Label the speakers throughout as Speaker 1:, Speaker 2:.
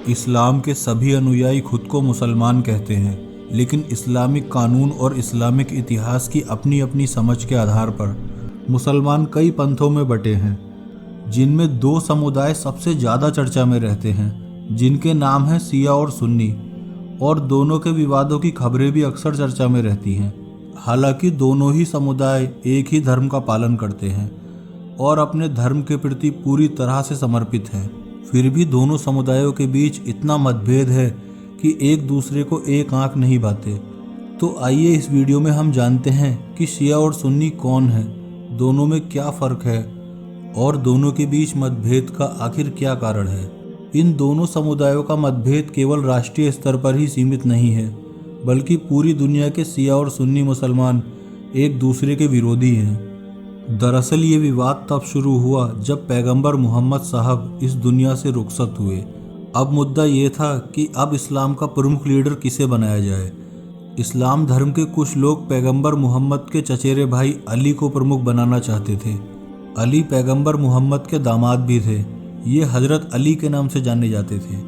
Speaker 1: इस्लाम के सभी अनुयायी खुद को मुसलमान कहते हैं, लेकिन इस्लामिक कानून और इस्लामिक इतिहास की अपनी अपनी समझ के आधार पर मुसलमान कई पंथों में बटे हैं, जिनमें दो समुदाय सबसे ज़्यादा चर्चा में रहते हैं, जिनके नाम हैं शिया और सुन्नी। और दोनों के विवादों की खबरें भी अक्सर चर्चा में रहती हैं। हालांकि दोनों ही समुदाय एक ही धर्म का पालन करते हैं और अपने धर्म के प्रति पूरी तरह से समर्पित हैं। फिर भी दोनों समुदायों के बीच इतना मतभेद है कि एक दूसरे को एक आंख नहीं भाते। तो आइए इस वीडियो में हम जानते हैं कि शिया और सुन्नी कौन है, दोनों में क्या फ़र्क है और दोनों के बीच मतभेद का आखिर क्या कारण है। इन दोनों समुदायों का मतभेद केवल राष्ट्रीय स्तर पर ही सीमित नहीं है, बल्कि पूरी दुनिया के शिया और सुन्नी मुसलमान एक दूसरे के विरोधी हैं। दरअसल ये विवाद तब शुरू हुआ जब पैगंबर मोहम्मद साहब इस दुनिया से रुखसत हुए। अब मुद्दा ये था कि अब इस्लाम का प्रमुख लीडर किसे बनाया जाए। इस्लाम धर्म के कुछ लोग पैगंबर मोहम्मद के चचेरे भाई अली को प्रमुख बनाना चाहते थे। अली पैगंबर मोहम्मद के दामाद भी थे। ये हजरत अली के नाम से जाने जाते थे।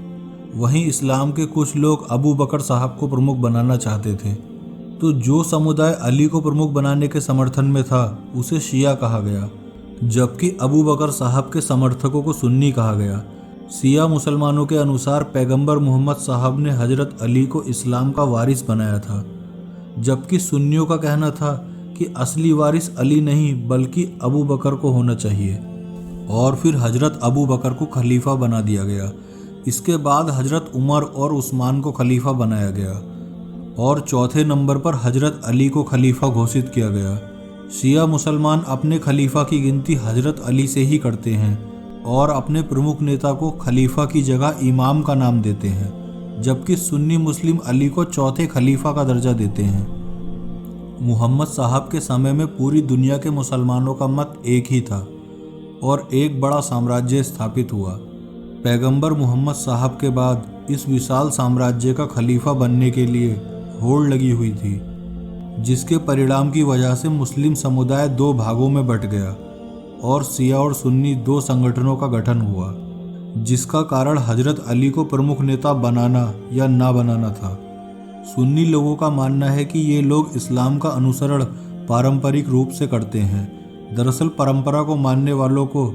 Speaker 1: वहीं इस्लाम के कुछ लोग अबू बकर साहब को प्रमुख बनाना चाहते थे। तो जो समुदाय अली को प्रमुख बनाने के समर्थन में था उसे शिया कहा गया, जबकि अबू बकर साहब के समर्थकों को सुन्नी कहा गया। शिया मुसलमानों के अनुसार पैगंबर मोहम्मद साहब ने हजरत अली को इस्लाम का वारिस बनाया था, जबकि सुन्नियों का कहना था कि असली वारिस अली नहीं बल्कि अबू बकर को होना चाहिए। और फिर हजरत अबू बकर को खलीफा बना दिया गया। इसके बाद हजरत उमर और उस्मान को खलीफा बनाया गया और चौथे नंबर पर हजरत अली को खलीफा घोषित किया गया। शिया मुसलमान अपने खलीफा की गिनती हजरत अली से ही करते हैं और अपने प्रमुख नेता को खलीफा की जगह इमाम का नाम देते हैं, जबकि सुन्नी मुस्लिम अली को चौथे खलीफा का दर्जा देते हैं। मोहम्मद साहब के समय में पूरी दुनिया के मुसलमानों का मत एक ही था और एक बड़ा साम्राज्य स्थापित हुआ। पैगंबर मोहम्मद साहब के बाद इस विशाल साम्राज्य का खलीफा बनने के लिए होड़ लगी हुई थी, जिसके परिणाम की वजह से मुस्लिम समुदाय दो भागों में बट गया और शिया और सुन्नी दो संगठनों का गठन हुआ, जिसका कारण हजरत अली को प्रमुख नेता बनाना या ना बनाना था। सुन्नी लोगों का मानना है कि ये लोग इस्लाम का अनुसरण पारंपरिक रूप से करते हैं। दरअसल परंपरा को मानने वालों को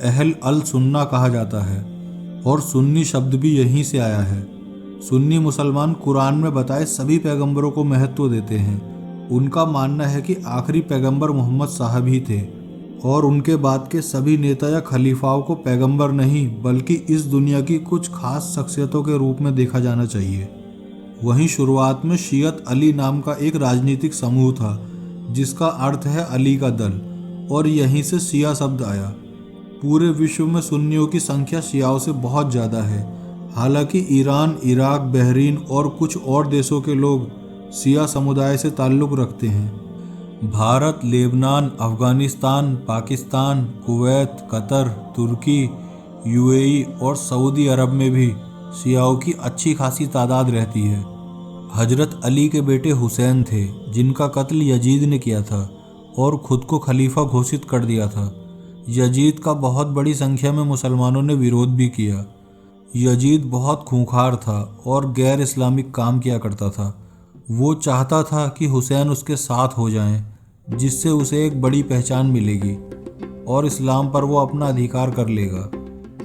Speaker 1: अहल अल सुन्ना कहा जाता है और सुन्नी शब्द भी यहीं से आया है। सुन्नी मुसलमान कुरान में बताए सभी पैगंबरों को महत्व देते हैं। उनका मानना है कि आखिरी पैगंबर मोहम्मद साहब ही थे और उनके बाद के सभी नेता या खलीफाओं को पैगंबर नहीं बल्कि इस दुनिया की कुछ खास शख्सियतों के रूप में देखा जाना चाहिए। वहीं शुरुआत में शियत अली नाम का एक राजनीतिक समूह था, जिसका अर्थ है अली का दल, और यहीं से शिया शब्द आया। पूरे विश्व में सुन्नियों की संख्या शियाओं से बहुत ज़्यादा है। हालांकि ईरान, इराक, बहरीन और कुछ और देशों के लोग शिया समुदाय से ताल्लुक़ रखते हैं। Bharat, Lebanon, Afghanistan, Pakistan, Kuwait, Qatar, तुर्की, यूएई और सऊदी अरब में भी शियाओं की अच्छी खासी तादाद रहती है। हजरत अली के बेटे हुसैन थे, जिनका कत्ल यजीद ने किया था और ख़ुद को खलीफा घोषित कर दिया था। यजीद का बहुत बड़ी संख्या में मुसलमानों ने विरोध भी किया। यजीद बहुत खूंखार था और गैर इस्लामिक काम किया करता था। वो चाहता था कि हुसैन उसके साथ हो जाएं, जिससे उसे एक बड़ी पहचान मिलेगी और इस्लाम पर वो अपना अधिकार कर लेगा।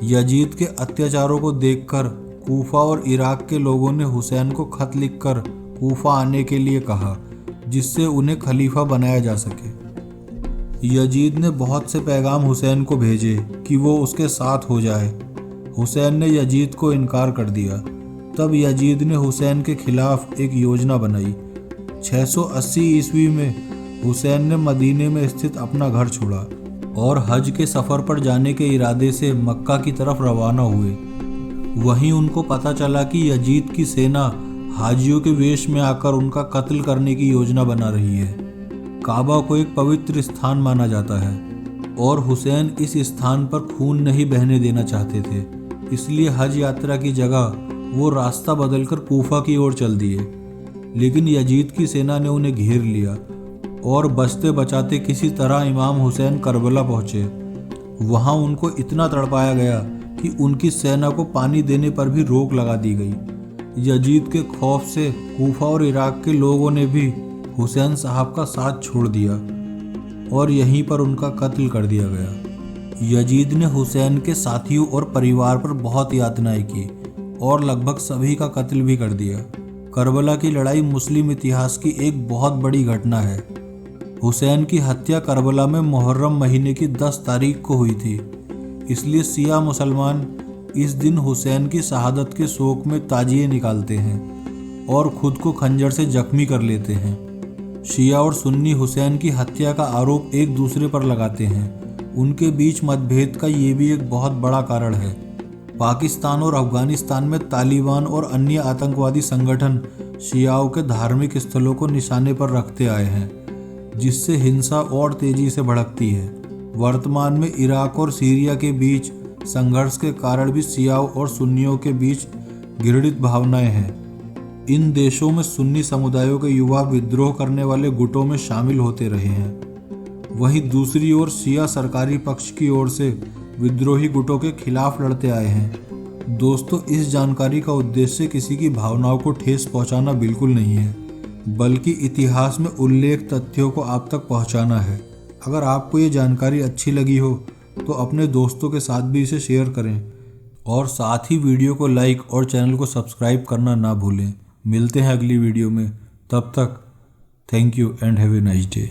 Speaker 1: यजीद के अत्याचारों को देखकर कूफा और इराक के लोगों ने हुसैन को खत लिखकर कूफा आने के लिए कहा, जिससे उन्हें खलीफा बनाया जा सके। यजीद ने बहुत से पैगाम हुसैन को भेजे कि वो उसके साथ हो जाए। हुसैन ने यजीद को इनकार कर दिया। तब यजीद ने हुसैन के खिलाफ एक योजना बनाई। 680 ईस्वी में हुसैन ने मदीने में स्थित अपना घर छोड़ा और हज के सफ़र पर जाने के इरादे से मक्का की तरफ रवाना हुए। वहीं उनको पता चला कि यजीद की सेना हाजियों के वेश में आकर उनका कत्ल करने की योजना बना रही है। काबा को एक पवित्र स्थान माना जाता है और हुसैन इस स्थान पर खून नहीं बहने देना चाहते थे। इसलिए हज यात्रा की जगह वो रास्ता बदलकर कूफा की ओर चल दिए। लेकिन यजीद की सेना ने उन्हें घेर लिया और बचते बचाते किसी तरह इमाम हुसैन करबला पहुँचे। वहाँ उनको इतना तड़पाया गया कि कि उनकी सेना को पानी देने पर भी रोक लगा दी गई। यजीद के खौफ से कूफा और इराक के लोगों ने भी हुसैन साहब का साथ छोड़ दिया और यहीं पर उनका कत्ल कर दिया गया। यजीद ने हुसैन के साथियों और परिवार पर बहुत यातनाएं की और लगभग सभी का कत्ल भी कर दिया। करबला की लड़ाई मुस्लिम इतिहास की एक बहुत बड़ी घटना है। हुसैन की हत्या करबला में मुहर्रम महीने की 10 तारीख को हुई थी, इसलिए शिया मुसलमान इस दिन हुसैन की शहादत के शोक में ताजिए निकालते हैं और खुद को खंजर से जख्मी कर लेते हैं। शिया और सुन्नी हुसैन की हत्या का आरोप एक दूसरे पर लगाते हैं। उनके बीच मतभेद का ये भी एक बहुत बड़ा कारण है। पाकिस्तान और अफगानिस्तान में तालिबान और अन्य आतंकवादी संगठन शियाओं के धार्मिक स्थलों को निशाने पर रखते आए हैं, जिससे हिंसा और तेजी से भड़कती है। वर्तमान में इराक और सीरिया के बीच संघर्ष के कारण भी शियाओं और सुन्नियों के बीच घृणित भावनाएं हैं। इन देशों में सुन्नी समुदायों के युवा विद्रोह करने वाले गुटों में शामिल होते रहे हैं। वहीं दूसरी ओर शिया सरकारी पक्ष की ओर से विद्रोही गुटों के खिलाफ लड़ते आए हैं। दोस्तों, इस जानकारी का उद्देश्य किसी की भावनाओं को ठेस पहुंचाना बिल्कुल नहीं है, बल्कि इतिहास में उल्लेख तथ्यों को आप तक पहुंचाना है। अगर आपको ये जानकारी अच्छी लगी हो तो अपने दोस्तों के साथ भी इसे शेयर करें और साथ ही वीडियो को लाइक और चैनल को सब्सक्राइब करना ना भूलें। मिलते हैं अगली वीडियो में, तब तक thank you and have a nice day.